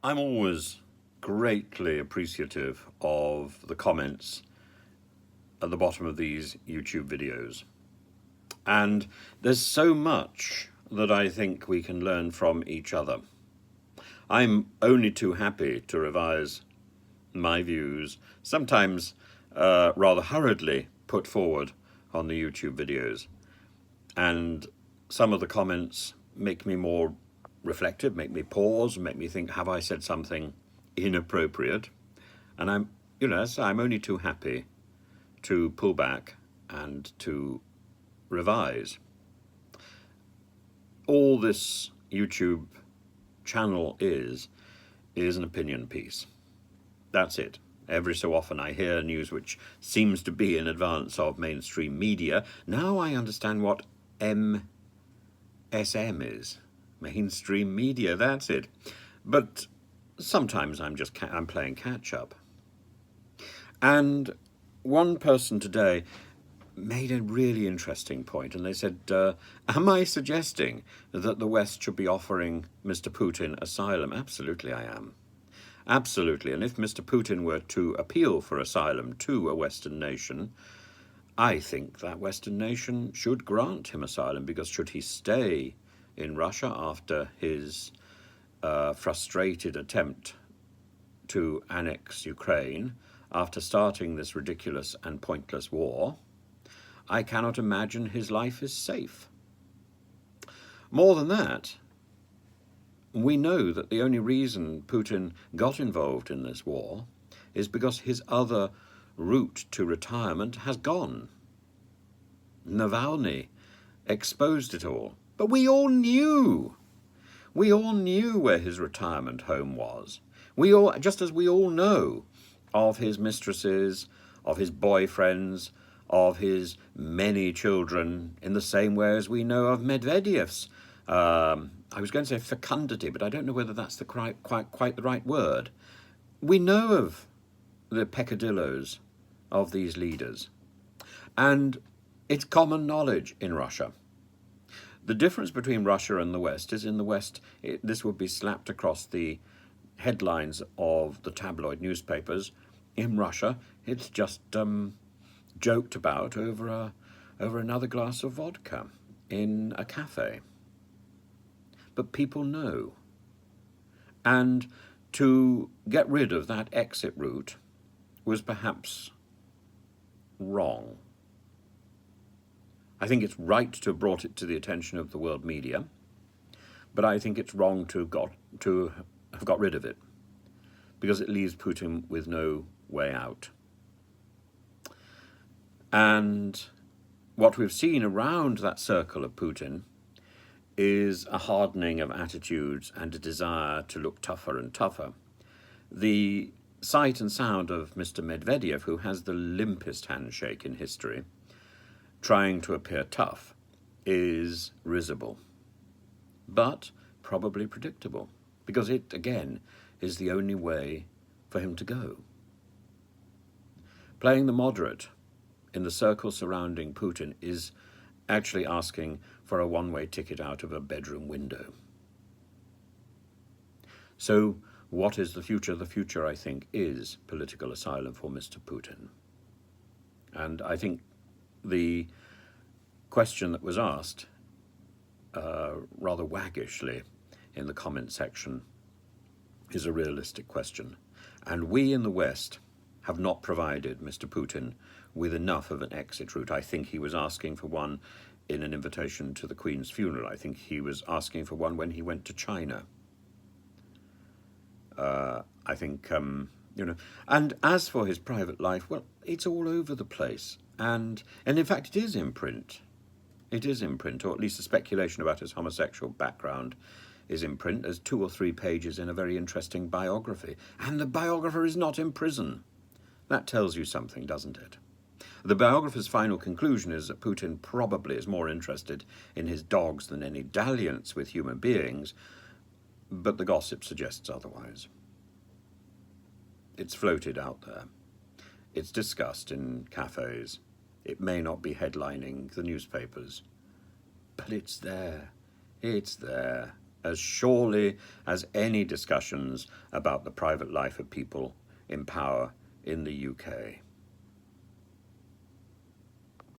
I'm always greatly appreciative of the comments at the bottom of these YouTube videos. And there's so much that I think we can learn from each other. I'm only too happy to revise my views, sometimes rather hurriedly put forward on the YouTube videos. And some of the comments make me more reflective, make me pause, make me think, have I said something inappropriate? And I'm only too happy to pull back and to revise. All this YouTube channel is an opinion piece. That's it. Every so often I hear news which seems to be in advance of mainstream media. Now I understand what MSM is. Mainstream media, that's it. But sometimes I'm playing catch up. And one person today made a really interesting point, and they said, am I suggesting that the West should be offering Mr. Putin asylum? Absolutely I am. Absolutely. And if Mr. Putin were to appeal for asylum to a Western nation, I think that Western nation should grant him asylum, because should he stay in Russia after his frustrated attempt to annex Ukraine, after starting this ridiculous and pointless war, I cannot imagine his life is safe. More than that, we know that the only reason Putin got involved in this war is because his other route to retirement has gone. Navalny exposed it all. But we all knew. We all knew where his retirement home was. Just as we all know of his mistresses, of his boyfriends, of his many children, in the same way as we know of Medvedev's I was going to say fecundity, but I don't know whether that's quite the right word. We know of the peccadillos of these leaders, and it's common knowledge in Russia. The difference between Russia and the West is, in the West, this would be slapped across the headlines of the tabloid newspapers. In Russia, it's just joked about over another glass of vodka in a cafe. But people know. And to get rid of that exit route was perhaps wrong. I think it's right to have brought it to the attention of the world media, but I think it's wrong to have got rid of it, because it leaves Putin with no way out. And what we've seen around that circle of Putin is a hardening of attitudes and a desire to look tougher and tougher. The sight and sound of Mr. Medvedev, who has the limpest handshake in history, trying to appear tough, is risible, but probably predictable, because it, again, is the only way for him to go. Playing the moderate in the circle surrounding Putin is actually asking for a one-way ticket out of a bedroom window. So what is the future? The future, I think, is political asylum for Mr. Putin. And I think the question that was asked rather waggishly in the comment section is a realistic question. And we in the West have not provided Mr. Putin with enough of an exit route. I think he was asking for one in an invitation to the Queen's funeral. I think he was asking for one when he went to China. I think, and as for his private life, well, it's all over the place. And in fact, it is in print. It is in print, or at least the speculation about his homosexual background is in print. There's 2 or 3 pages in a very interesting biography. And the biographer is not in prison. That tells you something, doesn't it? The biographer's final conclusion is that Putin probably is more interested in his dogs than any dalliance with human beings, but the gossip suggests otherwise. It's floated out there. It's discussed in cafes. It may not be headlining the newspapers, but it's there. It's there. as surely as any discussions about the private life of people in power in the UK.